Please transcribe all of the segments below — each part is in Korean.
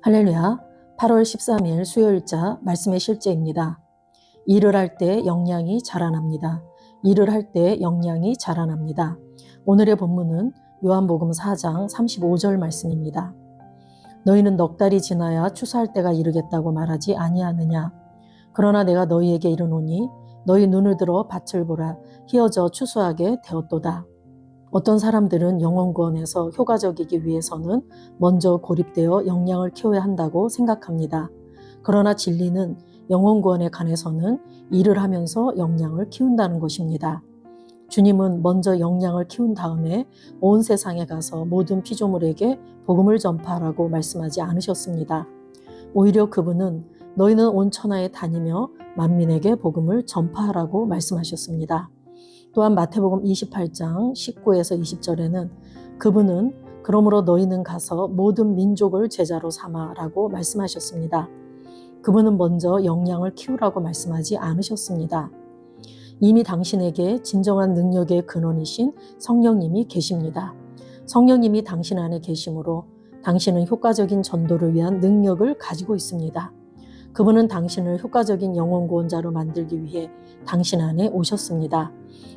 할렐루야. 8월 13일 수요일자 말씀의 실제입니다. 일을 할 때 영양이 자라납니다. 일을 할 때 영양이 자라납니다. 오늘의 본문은 요한복음 4장 35절 말씀입니다. 너희는 넉 달이 지나야 추수할 때가 이르겠다고 말하지 아니하느냐. 그러나 내가 너희에게 이르노니 너희 눈을 들어 밭을 보라. 희어져 추수하게 되었도다. 어떤 사람들은 영혼구원에서 효과적이기 위해서는 먼저 고립되어 영양을 키워야 한다고 생각합니다. 그러나 진리는 영혼구원에 관해서는 일을 하면서 영양을 키운다는 것입니다. 주님은 먼저 영양을 키운 다음에 온 세상에 가서 모든 피조물에게 복음을 전파하라고 말씀하지 않으셨습니다. 오히려 그분은 너희는 온 천하에 다니며 만민에게 복음을 전파하라고 말씀하셨습니다. 또한 마태복음 28장 19에서 20절에는 그분은 그러므로 너희는 가서 모든 민족을 제자로 삼아라고 말씀하셨습니다. 그분은 먼저 영양을 키우라고 말씀하지 않으셨습니다. 이미 당신에게 진정한 능력의 근원이신 성령님이 계십니다. 성령님이 당신 안에 계심으로 당신은 효과적인 전도를 위한 능력을 가지고 있습니다. 그분은 당신을 효과적인 영혼구원자로 만들기 위해 당신 안에 오셨습니다.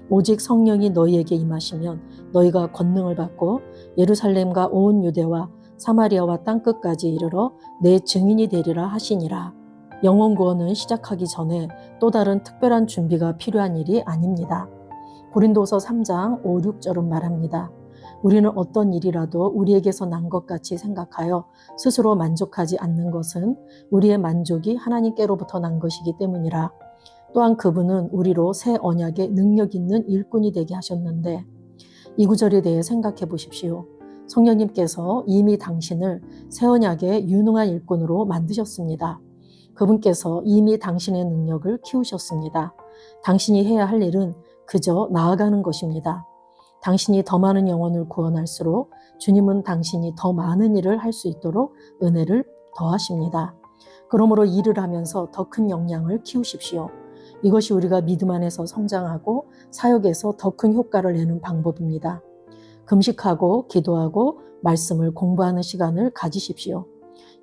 오직 성령이 너희에게 임하시면 너희가 권능을 받고 예루살렘과 온 유대와 사마리아와 땅끝까지 이르러 내 증인이 되리라 하시니라. 영혼구원은 시작하기 전에 또 다른 특별한 준비가 필요한 일이 아닙니다. 고린도서 3장 5, 6절은 말합니다. 우리는 어떤 일이라도 우리에게서 난 것 같이 생각하여 스스로 만족하지 않는 것은 우리의 만족이 하나님께로부터 난 것이기 때문이라. 또한 그분은 우리로 새 언약의 능력 있는 일꾼이 되게 하셨는데 이 구절에 대해 생각해 보십시오. 성령님께서 이미 당신을 새 언약의 유능한 일꾼으로 만드셨습니다. 그분께서 이미 당신의 능력을 키우셨습니다. 당신이 해야 할 일은 그저 나아가는 것입니다. 당신이 더 많은 영혼을 구원할수록 주님은 당신이 더 많은 일을 할 수 있도록 은혜를 더하십니다. 그러므로 일을 하면서 더 큰 영향을 키우십시오. 이것이 우리가 믿음 안에서 성장하고 사역에서 더 큰 효과를 내는 방법입니다. 금식하고 기도하고 말씀을 공부하는 시간을 가지십시오.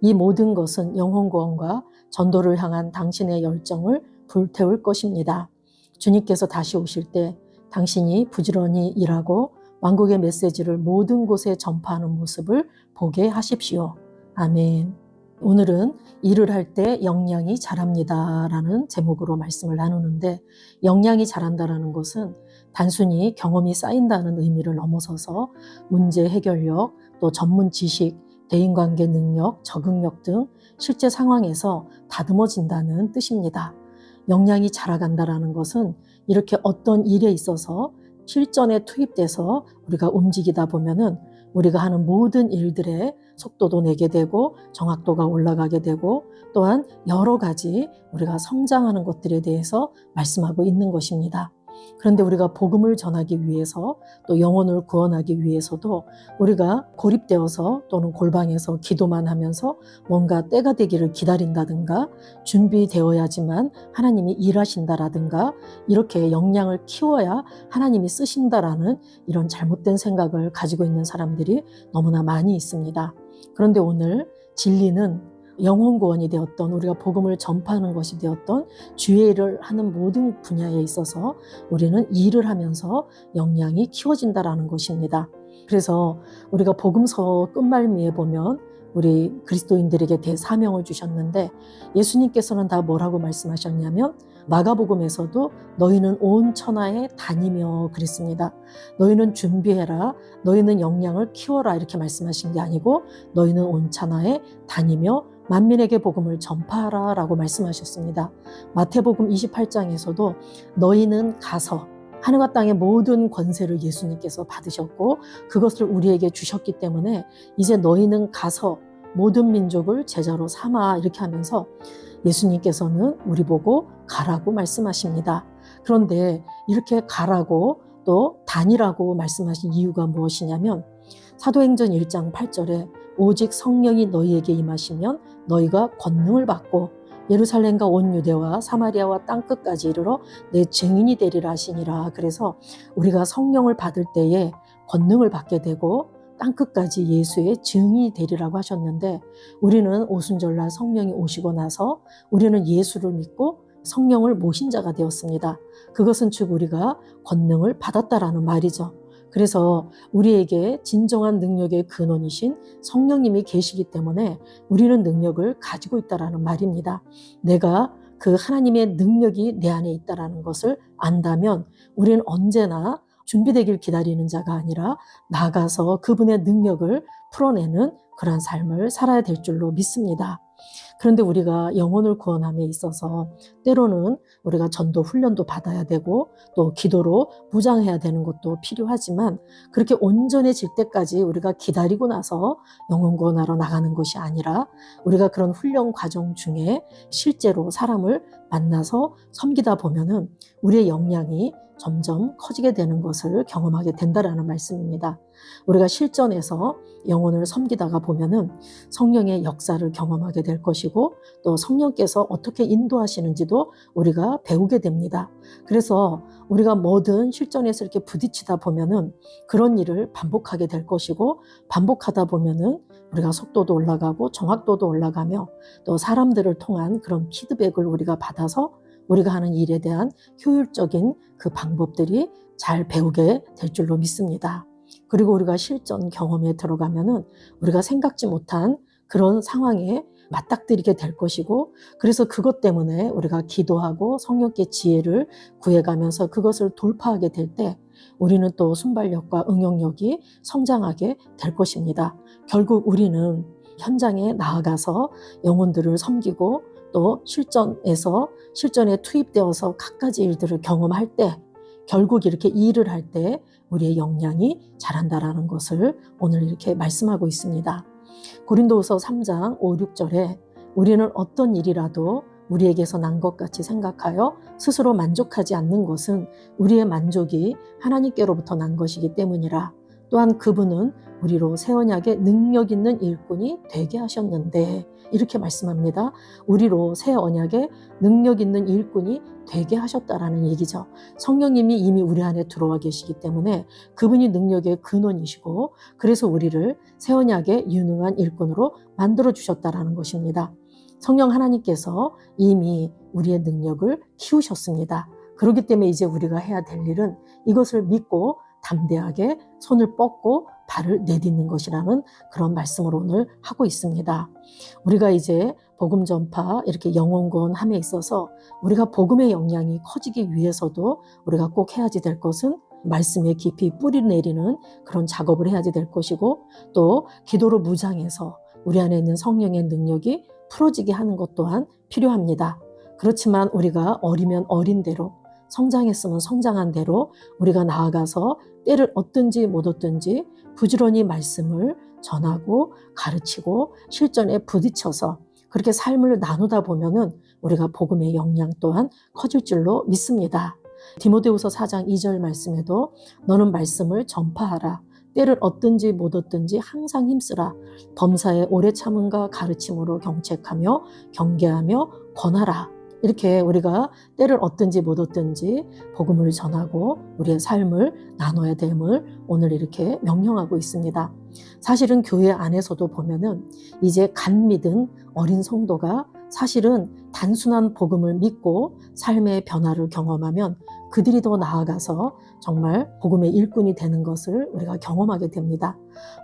이 모든 것은 영혼구원과 전도를 향한 당신의 열정을 불태울 것입니다. 주님께서 다시 오실 때 당신이 부지런히 일하고 왕국의 메시지를 모든 곳에 전파하는 모습을 보게 하십시오. 아멘. 오늘은 일을 할 때 영양이 자랍니다 라는 제목으로 말씀을 나누는데 영양이 자란다는 것은 단순히 경험이 쌓인다는 의미를 넘어서서 문제 해결력, 또 전문 지식, 대인관계 능력, 적응력 등 실제 상황에서 다듬어진다는 뜻입니다. 역량이 자라간다는 것은 이렇게 어떤 일에 있어서 실전에 투입돼서 우리가 움직이다 보면은 우리가 하는 모든 일들의 속도도 내게 되고 정확도가 올라가게 되고 또한 여러 가지 우리가 성장하는 것들에 대해서 말씀하고 있는 것입니다. 그런데 우리가 복음을 전하기 위해서 또 영혼을 구원하기 위해서도 우리가 고립되어서 또는 골방에서 기도만 하면서 뭔가 때가 되기를 기다린다든가 준비되어야지만 하나님이 일하신다라든가 이렇게 역량을 키워야 하나님이 쓰신다라는 이런 잘못된 생각을 가지고 있는 사람들이 너무나 많이 있습니다. 그런데 오늘 진리는 영혼구원이 되었던 우리가 복음을 전파하는 것이 되었던 주의 일을 하는 모든 분야에 있어서 우리는 일을 하면서 역량이 키워진다라는 것입니다. 그래서 우리가 복음서 끝말미에 보면 우리 그리스도인들에게 대사명을 주셨는데 예수님께서는 다 뭐라고 말씀하셨냐면 마가복음에서도 너희는 온 천하에 다니며 그랬습니다. 너희는 준비해라. 너희는 역량을 키워라 이렇게 말씀하신 게 아니고 너희는 온 천하에 다니며 만민에게 복음을 전파하라 라고 말씀하셨습니다. 마태복음 28장에서도 너희는 가서 하늘과 땅의 모든 권세를 예수님께서 받으셨고 그것을 우리에게 주셨기 때문에 이제 너희는 가서 모든 민족을 제자로 삼아 이렇게 하면서 예수님께서는 우리 보고 가라고 말씀하십니다. 그런데 이렇게 가라고 또 다니라고 말씀하신 이유가 무엇이냐면 사도행전 1장 8절에 오직 성령이 너희에게 임하시면 너희가 권능을 받고 예루살렘과 온 유대와 사마리아와 땅끝까지 이르러 내 증인이 되리라 하시니라. 그래서 우리가 성령을 받을 때에 권능을 받게 되고 땅끝까지 예수의 증이 되리라고 하셨는데 우리는 오순절날 성령이 오시고 나서 우리는 예수를 믿고 성령을 모신 자가 되었습니다. 그것은 즉 우리가 권능을 받았다라는 말이죠. 그래서 우리에게 진정한 능력의 근원이신 성령님이 계시기 때문에 우리는 능력을 가지고 있다라는 말입니다. 내가 그 하나님의 능력이 내 안에 있다라는 것을 안다면 우리는 언제나 준비되길 기다리는 자가 아니라 나가서 그분의 능력을 풀어내는 그러한 삶을 살아야 될 줄로 믿습니다. 그런데 우리가 영혼을 구원함에 있어서 때로는 우리가 전도 훈련도 받아야 되고 또 기도로 무장해야 되는 것도 필요하지만 그렇게 온전해질 때까지 우리가 기다리고 나서 영혼 구원하러 나가는 것이 아니라 우리가 그런 훈련 과정 중에 실제로 사람을 만나서 섬기다 보면은 우리의 역량이 점점 커지게 되는 것을 경험하게 된다라는 말씀입니다. 우리가 실전에서 영혼을 섬기다가 보면은 성령의 역사를 경험하게 될 것이고 또 성령께서 어떻게 인도하시는지도 우리가 배우게 됩니다. 그래서 우리가 뭐든 실전에서 이렇게 부딪히다 보면은 그런 일을 반복하게 될 것이고 반복하다 보면은 우리가 속도도 올라가고 정확도도 올라가며 또 사람들을 통한 그런 피드백을 우리가 받아서 우리가 하는 일에 대한 효율적인 그 방법들이 잘 배우게 될 줄로 믿습니다. 그리고 우리가 실전 경험에 들어가면은 우리가 생각지 못한 그런 상황에 맞닥뜨리게 될 것이고 그래서 그것 때문에 우리가 기도하고 성령께 지혜를 구해가면서 그것을 돌파하게 될 때 우리는 또 순발력과 응용력이 성장하게 될 것입니다. 결국 우리는 현장에 나아가서 영혼들을 섬기고 또 실전에 투입되어서 갖가지 일들을 경험할 때 결국 이렇게 일을 할 때 우리의 역량이 자란다라는 것을 오늘 이렇게 말씀하고 있습니다. 고린도후서 3장 5, 6절에 우리는 어떤 일이라도 우리에게서 난 것 같이 생각하여 스스로 만족하지 않는 것은 우리의 만족이 하나님께로부터 난 것이기 때문이라. 또한 그분은 우리로 새 언약의 능력 있는 일꾼이 되게 하셨는데 이렇게 말씀합니다. 우리로 새 언약의 능력 있는 일꾼이 되게 하셨다라는 얘기죠. 성령님이 이미 우리 안에 들어와 계시기 때문에 그분이 능력의 근원이시고 그래서 우리를 새 언약의 유능한 일꾼으로 만들어 주셨다라는 것입니다. 성령 하나님께서 이미 우리의 능력을 키우셨습니다. 그렇기 때문에 이제 우리가 해야 될 일은 이것을 믿고 담대하게 손을 뻗고 발을 내딛는 것이라는 그런 말씀을 오늘 하고 있습니다. 우리가 이제 복음 전파 이렇게 영혼 구원함에 있어서 우리가 복음의 역량이 커지기 위해서도 우리가 꼭 해야지 될 것은 말씀에 깊이 뿌리 내리는 그런 작업을 해야지 될 것이고 또 기도로 무장해서 우리 안에 있는 성령의 능력이 풀어지게 하는 것 또한 필요합니다. 그렇지만 우리가 어리면 어린 대로 성장했으면 성장한 대로 우리가 나아가서 때를 얻든지 못 얻든지 부지런히 말씀을 전하고 가르치고 실전에 부딪혀서 그렇게 삶을 나누다 보면은 우리가 복음의 역량 또한 커질 줄로 믿습니다. 디모데후서 4장 2절 말씀에도 너는 말씀을 전파하라. 때를 얻든지 못 얻든지 항상 힘쓰라. 범사에 오래 참음과 가르침으로 경책하며 경계하며 권하라. 이렇게 우리가 때를 얻든지 못 얻든지 복음을 전하고 우리의 삶을 나눠야 됨을 오늘 이렇게 명령하고 있습니다. 사실은 교회 안에서도 보면은 이제 갓 믿은 어린 성도가 사실은 단순한 복음을 믿고 삶의 변화를 경험하면 그들이 더 나아가서 정말 복음의 일꾼이 되는 것을 우리가 경험하게 됩니다.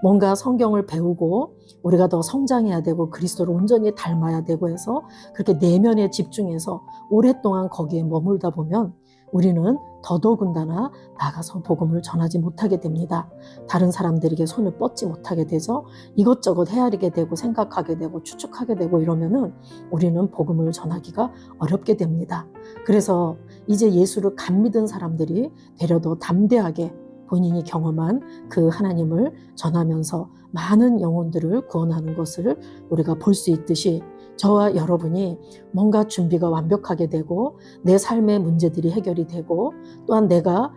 뭔가 성경을 배우고 우리가 더 성장해야 되고 그리스도를 온전히 닮아야 되고 해서 그렇게 내면에 집중해서 오랫동안 거기에 머물다 보면 우리는 더더군다나 나가서 복음을 전하지 못하게 됩니다. 다른 사람들에게 손을 뻗지 못하게 되죠. 이것저것 헤아리게 되고 생각하게 되고 추측하게 되고 이러면은 우리는 복음을 전하기가 어렵게 됩니다. 그래서 이제 예수를 갓 믿은 사람들이 되려 더 담대하게 본인이 경험한 그 하나님을 전하면서 많은 영혼들을 구원하는 것을 우리가 볼 수 있듯이 저와 여러분이 뭔가 준비가 완벽하게 되고 내 삶의 문제들이 해결이 되고 또한 내가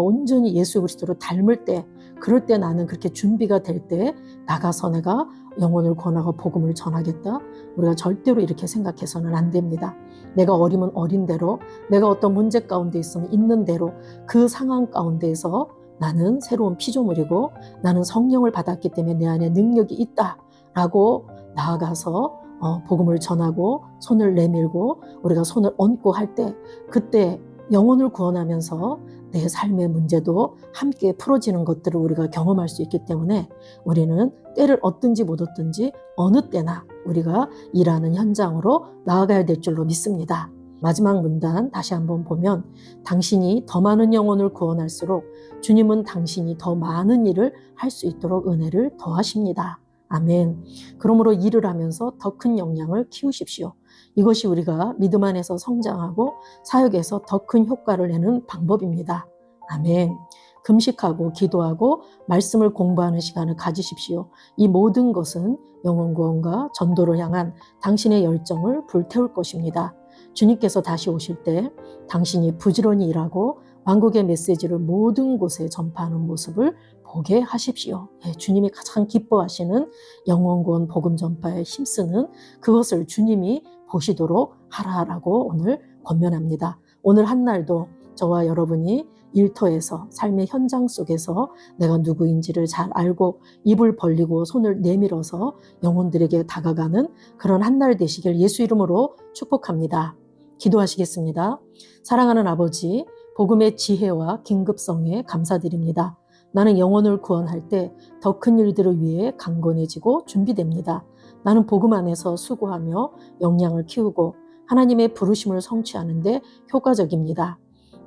온전히 예수 그리스도를 닮을 때 그럴 때 나는 그렇게 준비가 될 때 나가서 내가 영혼을 구원하고 복음을 전하겠다. 우리가 절대로 이렇게 생각해서는 안 됩니다. 내가 어리면 어린 대로 내가 어떤 문제 가운데 있으면 있는 대로 그 상황 가운데에서 나는 새로운 피조물이고 나는 성령을 받았기 때문에 내 안에 능력이 있다라고 나아가서 복음을 전하고 손을 내밀고 우리가 손을 얹고 할 때 그때 영혼을 구원하면서 내 삶의 문제도 함께 풀어지는 것들을 우리가 경험할 수 있기 때문에 우리는 때를 얻든지 못 얻든지 어느 때나 우리가 일하는 현장으로 나아가야 될 줄로 믿습니다. 마지막 문단 다시 한번 보면 당신이 더 많은 영혼을 구원할수록 주님은 당신이 더 많은 일을 할 수 있도록 은혜를 더하십니다. 아멘. 그러므로 일을 하면서 더 큰 역량을 키우십시오. 이것이 우리가 믿음 안에서 성장하고 사역에서 더 큰 효과를 내는 방법입니다. 아멘. 금식하고 기도하고 말씀을 공부하는 시간을 가지십시오. 이 모든 것은 영혼 구원과 전도를 향한 당신의 열정을 불태울 것입니다. 주님께서 다시 오실 때 당신이 부지런히 일하고 왕국의 메시지를 모든 곳에 전파하는 모습을 보게 하십시오. 주님이 가장 기뻐하시는 영혼 구원 복음 전파에 힘쓰는 그것을 주님이 보시도록 하라라고 오늘 권면합니다. 오늘 한 날도 저와 여러분이 일터에서 삶의 현장 속에서 내가 누구인지를 잘 알고 입을 벌리고 손을 내밀어서 영혼들에게 다가가는 그런 한 날 되시길 예수 이름으로 축복합니다. 기도하시겠습니다. 사랑하는 아버지, 복음의 지혜와 긴급성에 감사드립니다. 나는 영혼을 구원할 때 더 큰 일들을 위해 강건해지고 준비됩니다. 나는 복음 안에서 수고하며 역량을 키우고 하나님의 부르심을 성취하는 데 효과적입니다.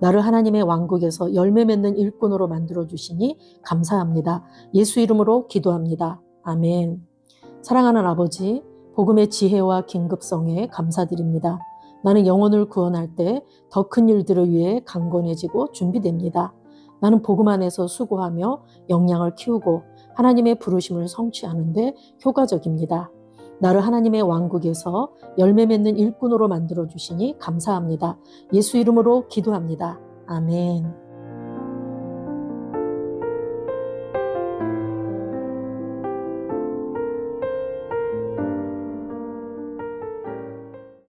나를 하나님의 왕국에서 열매 맺는 일꾼으로 만들어주시니 감사합니다. 예수 이름으로 기도합니다. 아멘. 사랑하는 아버지, 복음의 지혜와 긴급성에 감사드립니다. 나는 영혼을 구원할 때 더 큰 일들을 위해 강건해지고 준비됩니다. 나는 복음 안에서 수고하며 역량을 키우고 하나님의 부르심을 성취하는 데 효과적입니다. 나를 하나님의 왕국에서 열매 맺는 일꾼으로 만들어주시니 감사합니다. 예수 이름으로 기도합니다. 아멘.